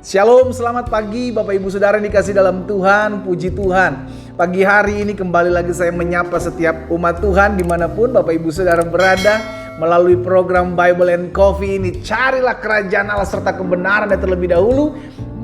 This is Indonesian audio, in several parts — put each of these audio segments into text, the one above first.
Shalom, selamat pagi Bapak Ibu Saudara yang dikasih dalam Tuhan, puji Tuhan. Pagi hari ini kembali lagi saya menyapa setiap umat Tuhan dimanapun Bapak Ibu Saudara berada. Melalui program Bible and Coffee ini, carilah kerajaan Allah serta kebenaran yang terlebih dahulu,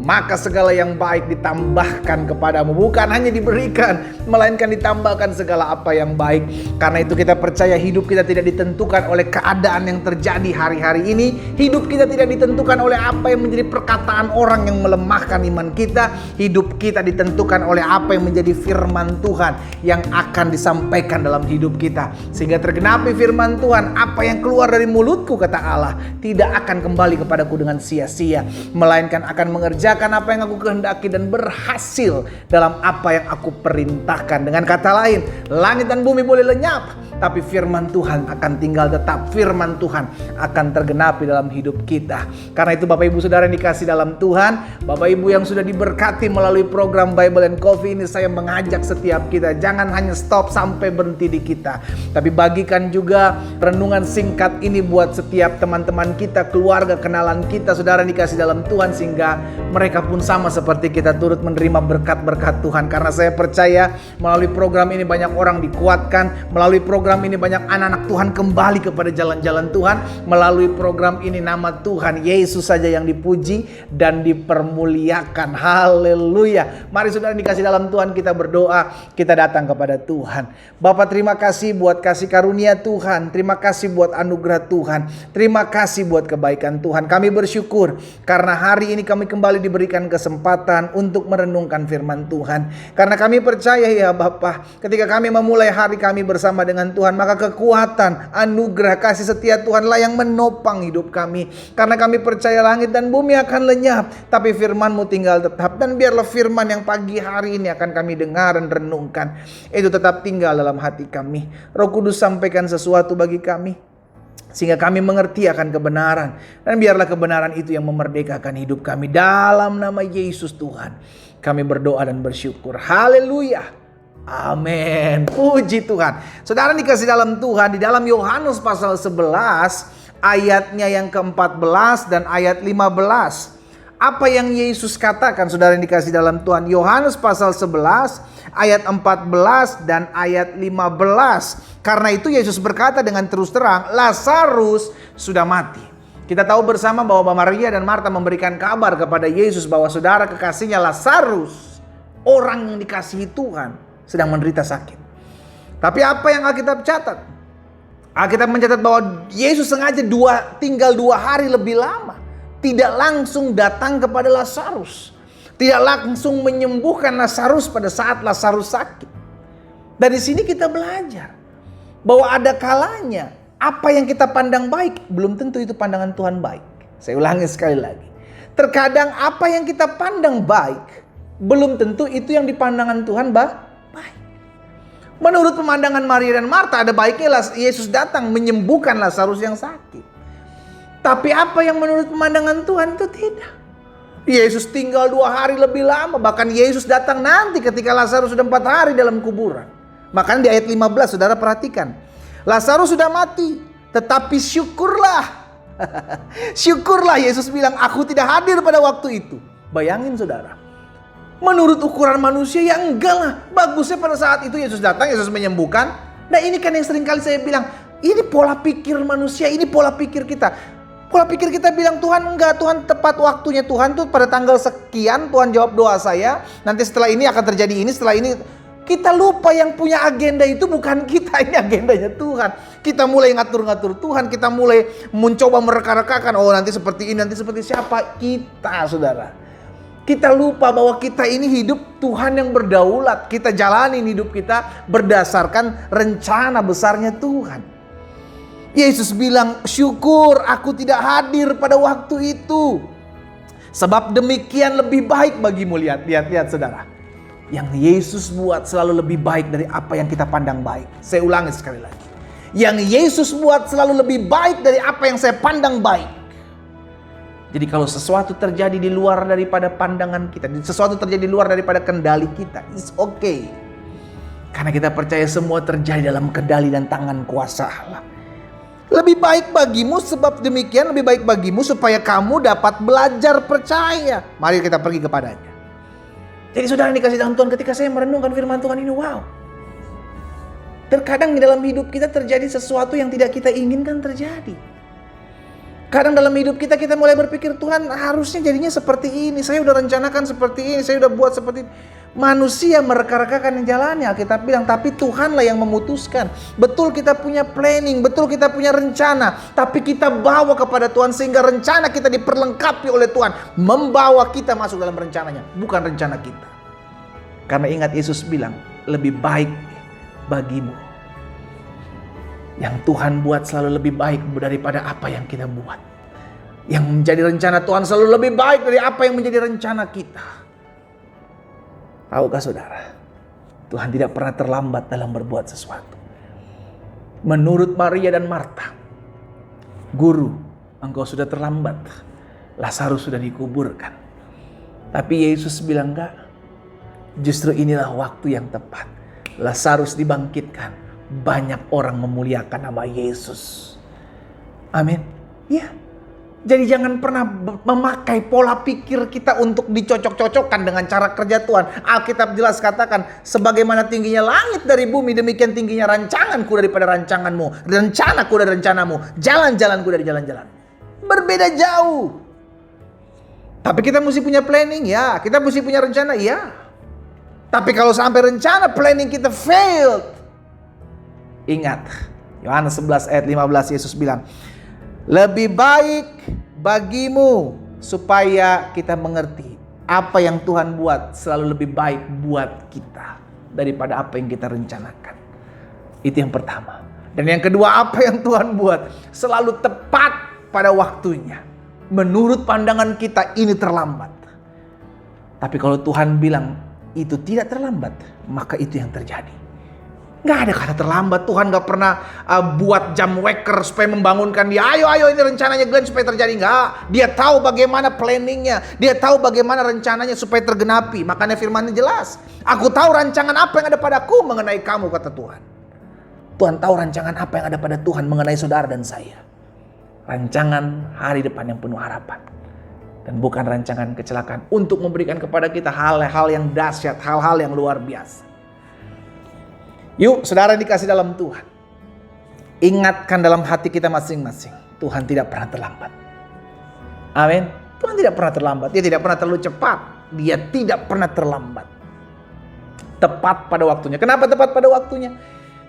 maka segala yang baik ditambahkan kepadamu. Bukan hanya diberikan, melainkan ditambahkan segala apa yang baik. Karena itu kita percaya hidup kita tidak ditentukan oleh keadaan yang terjadi hari-hari ini. Hidup kita tidak ditentukan oleh apa yang menjadi perkataan orang yang melemahkan iman kita. Hidup kita ditentukan oleh apa yang menjadi firman Tuhan yang akan disampaikan dalam hidup kita. Sehingga tergenapi firman Tuhan, apa yang keluar dari mulutku, kata Allah, tidak akan kembali kepadaku dengan sia-sia, melainkan akan mengerjakan apa yang aku kehendaki dan berhasil dalam apa yang aku perintahkan. Dengan kata lain, langit dan bumi boleh lenyap, tapi firman Tuhan akan tinggal tetap. Firman Tuhan akan tergenapi dalam hidup kita. Karena itu Bapak Ibu Saudara yang dikasih dalam Tuhan, Bapak Ibu yang sudah diberkati melalui program Bible and Coffee ini, saya mengajak setiap kita, jangan hanya stop sampai berhenti di kita, tapi bagikan juga renungan singkat ini buat setiap teman-teman kita, keluarga, kenalan kita, saudara yang dikasih dalam Tuhan, sehingga mereka pun sama seperti kita turut menerima berkat-berkat Tuhan. Karena saya percaya melalui program ini banyak orang dikuatkan, melalui program ini banyak anak-anak Tuhan kembali kepada jalan-jalan Tuhan. Melalui program ini nama Tuhan Yesus saja yang dipuji dan dipermuliakan. Haleluya. Mari saudara dikasih dalam Tuhan, kita berdoa, kita datang kepada Tuhan. Bapa, terima kasih buat kasih karunia Tuhan, terima kasih buat anugerah Tuhan, terima kasih buat kebaikan Tuhan. Kami bersyukur karena hari ini kami kembali diberikan kesempatan untuk merenungkan firman Tuhan. Karena kami percaya ya Bapa, ketika kami memulai hari kami bersama dengan Tuhan, maka kekuatan, anugerah, kasih setia Tuhanlah yang menopang hidup kami. Karena kami percaya langit dan bumi akan lenyap, tapi firman-Mu tinggal tetap. Dan biarlah firman yang pagi hari ini akan kami dengar dan renungkan, itu tetap tinggal dalam hati kami. Roh Kudus, sampaikan sesuatu bagi kami, sehingga kami mengerti akan kebenaran. Dan biarlah kebenaran itu yang memerdekakan hidup kami. Dalam nama Yesus Tuhan, kami berdoa dan bersyukur. Haleluya. Amin. Puji Tuhan. Saudara dikasih dalam Tuhan, di dalam Yohanes pasal 11, ayatnya yang ke-14 dan ayat 15. Apa yang Yesus katakan, saudara yang dikasih dalam Tuhan? Yohanes pasal 11, ayat 14 dan ayat 15. Karena itu Yesus berkata dengan terus terang, Lazarus sudah mati. Kita tahu bersama bahwa Maria dan Marta memberikan kabar kepada Yesus bahwa saudara kekasihnya Lazarus, orang yang dikasihi Tuhan, sedang menderita sakit. Tapi apa yang Alkitab catat? Alkitab mencatat bahwa Yesus sengaja tinggal 2 hari lebih lama. Tidak langsung datang kepada Lazarus. Tidak langsung menyembuhkan Lazarus pada saat Lazarus sakit. Dari sini kita belajar bahwa ada kalanya apa yang kita pandang baik belum tentu itu pandangan Tuhan baik. Saya ulangi sekali lagi. Terkadang apa yang kita pandang baik belum tentu itu yang dipandangan Tuhan baik. Menurut pemandangan Maria dan Marta, ada baiknya Yesus datang menyembuhkan Lazarus yang sakit. Tapi apa yang menurut pemandangan Tuhan itu tidak. Yesus tinggal 2 hari lebih lama. Bahkan Yesus datang nanti ketika Lazarus sudah 4 hari dalam kuburan. Makanya di ayat 15 saudara perhatikan. Lazarus sudah mati, tetapi syukurlah. Syukurlah, Yesus bilang, aku tidak hadir pada waktu itu. Bayangin saudara. Menurut ukuran manusia ya enggak lah. Bagusnya pada saat itu Yesus datang, Yesus menyembuhkan. Nah ini kan yang sering kali saya bilang, ini pola pikir manusia, ini pola pikir kita. Pola pikir kita bilang Tuhan enggak, Tuhan tepat waktunya, Tuhan tuh pada tanggal sekian Tuhan jawab doa saya. Nanti setelah ini akan terjadi ini, setelah ini. Kita lupa yang punya agenda itu bukan kita, ini agendanya Tuhan. Kita mulai ngatur-ngatur Tuhan, kita mulai mencoba mereka-rekakan, oh nanti seperti ini, nanti seperti siapa. Kita saudara, kita lupa bahwa kita ini hidup Tuhan yang berdaulat. Kita jalanin hidup kita berdasarkan rencana besarnya Tuhan. Yesus bilang, syukur aku tidak hadir pada waktu itu, sebab demikian lebih baik bagimu. Lihat saudara, yang Yesus buat selalu lebih baik dari apa yang kita pandang baik. Saya ulangi sekali lagi, yang Yesus buat selalu lebih baik dari apa yang saya pandang baik. Jadi kalau sesuatu terjadi di luar daripada pandangan kita, sesuatu terjadi di luar daripada kendali kita, it's okay. Karena kita percaya semua terjadi dalam kendali dan tangan kuasa Allah. Lebih baik bagimu, sebab demikian lebih baik bagimu supaya kamu dapat belajar percaya. Mari kita pergi kepadanya. Jadi saudara yang dikasih dalam Tuhan, ketika saya merenungkan firman Tuhan ini, wow. Terkadang di dalam hidup kita terjadi sesuatu yang tidak kita inginkan terjadi. Kadang dalam hidup kita mulai berpikir, Tuhan harusnya jadinya seperti ini. Saya udah rencanakan seperti ini, saya udah buat seperti ini. Manusia mereka-rekakan jalannya, Alkitab bilang, tapi Tuhanlah yang memutuskan. Betul kita punya planning, betul kita punya rencana, tapi kita bawa kepada Tuhan sehingga rencana kita diperlengkapi oleh Tuhan, membawa kita masuk dalam rencananya, bukan rencana kita. Karena ingat Yesus bilang, lebih baik bagimu. Yang Tuhan buat selalu lebih baik daripada apa yang kita buat. Yang menjadi rencana Tuhan selalu lebih baik dari apa yang menjadi rencana kita. Tahukah saudara, Tuhan tidak pernah terlambat dalam berbuat sesuatu. Menurut Maria dan Marta, Guru, engkau sudah terlambat. Lazarus sudah dikuburkan. Tapi Yesus bilang enggak. Justru inilah waktu yang tepat. Lazarus dibangkitkan. Banyak orang memuliakan nama Yesus. Amin. Ya. Jadi jangan pernah memakai pola pikir kita untuk dicocok-cocokkan dengan cara kerja Tuhan. Alkitab jelas katakan, sebagaimana tingginya langit dari bumi, demikian tingginya rancanganku daripada rancanganmu, rencanaku dari rencanamu, jalan-jalanku dari jalan-jalan. Berbeda jauh. Tapi kita mesti punya planning, ya. Kita mesti punya rencana, ya. Tapi kalau sampai rencana planning kita failed, ingat, Yohanes 11 ayat 15 Yesus bilang, lebih baik bagimu supaya kita mengerti apa yang Tuhan buat selalu lebih baik buat kita daripada apa yang kita rencanakan. Itu yang pertama. Dan yang kedua, apa yang Tuhan buat selalu tepat pada waktunya. Menurut pandangan kita ini terlambat. Tapi kalau Tuhan bilang itu tidak terlambat, maka itu yang terjadi. Gak ada kata terlambat. Tuhan gak pernah buat jam waker supaya membangunkan dia. Ayo ini rencananya Glenn supaya terjadi. Enggak. Dia tahu bagaimana planningnya. Dia tahu bagaimana rencananya supaya tergenapi. Makanya firman-Nya jelas. Aku tahu rancangan apa yang ada padaku mengenai kamu, kata Tuhan. Tuhan tahu rancangan apa yang ada pada Tuhan mengenai saudara dan saya. Rancangan hari depan yang penuh harapan. Dan bukan rancangan kecelakaan. Untuk memberikan kepada kita hal-hal yang dahsyat. Hal-hal yang luar biasa. Yuk saudara dikasih dalam Tuhan, ingatkan dalam hati kita masing-masing, Tuhan tidak pernah terlambat. Amin. Tuhan tidak pernah terlambat. Dia tidak pernah terlalu cepat. Dia tidak pernah terlambat. Tepat pada waktunya. Kenapa tepat pada waktunya?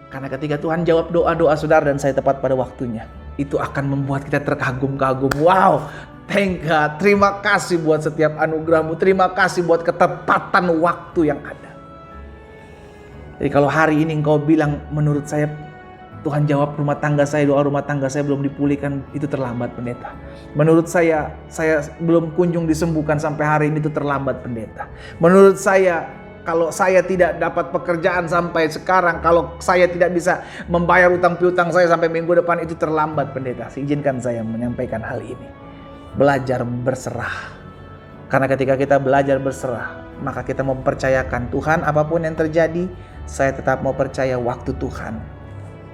Karena ketika Tuhan jawab doa-doa saudara dan saya tepat pada waktunya, itu akan membuat kita terkagum-kagum. Wow, thank God. Terima kasih buat setiap anugerah-Mu. Terima kasih buat ketepatan waktu yang ada. Jadi kalau hari ini engkau bilang, menurut saya Tuhan jawab rumah tangga saya, doa rumah tangga saya belum dipulihkan, itu terlambat pendeta. Menurut saya belum kunjung disembuhkan sampai hari ini, itu terlambat pendeta. Menurut saya, kalau saya tidak dapat pekerjaan sampai sekarang, kalau saya tidak bisa membayar utang piutang saya sampai minggu depan, itu terlambat pendeta. Izinkan saya menyampaikan hal ini. Belajar berserah. Karena ketika kita belajar berserah, maka kita mempercayakan Tuhan, apapun yang terjadi, saya tetap mau percaya waktu Tuhan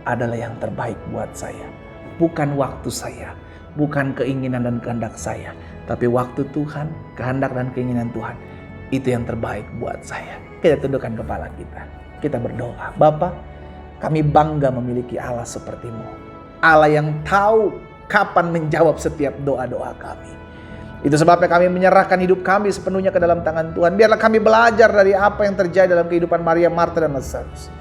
adalah yang terbaik buat saya. Bukan waktu saya, bukan keinginan dan kehendak saya, tapi waktu Tuhan, kehendak dan keinginan Tuhan, itu yang terbaik buat saya. Kita tundukkan kepala kita. Kita berdoa. Bapa, kami bangga memiliki Allah seperti-Mu. Allah yang tahu kapan menjawab setiap doa-doa kami. Itu sebabnya kami menyerahkan hidup kami sepenuhnya ke dalam tangan Tuhan. Biarlah kami belajar dari apa yang terjadi dalam kehidupan Maria, Marta, dan Lazarus.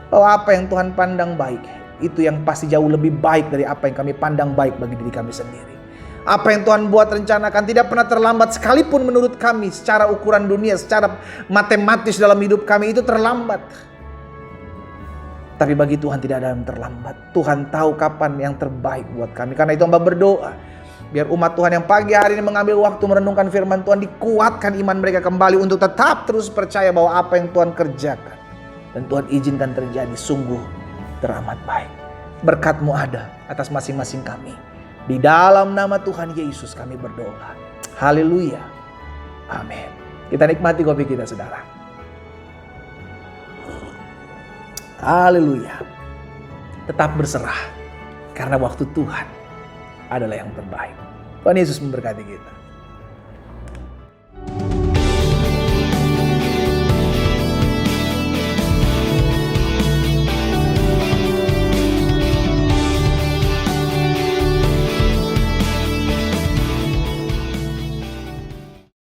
Bahwa apa yang Tuhan pandang baik, itu yang pasti jauh lebih baik dari apa yang kami pandang baik bagi diri kami sendiri. Apa yang Tuhan buat rencanakan tidak pernah terlambat sekalipun menurut kami. Secara ukuran dunia, secara matematis dalam hidup kami itu terlambat. Tapi bagi Tuhan tidak ada yang terlambat. Tuhan tahu kapan yang terbaik buat kami. Karena itu hamba berdoa, biar umat Tuhan yang pagi hari ini mengambil waktu merenungkan firman Tuhan, dikuatkan iman mereka kembali untuk tetap terus percaya bahwa apa yang Tuhan kerjakan dan Tuhan izinkan terjadi sungguh teramat baik. Berkat-Mu ada atas masing-masing kami. Di dalam nama Tuhan Yesus kami berdoa. Haleluya. Amin. Kita nikmati kopi kita saudara. Haleluya. Tetap berserah. Karena waktu Tuhan adalah yang terbaik. Tuhan Yesus memberkati kita.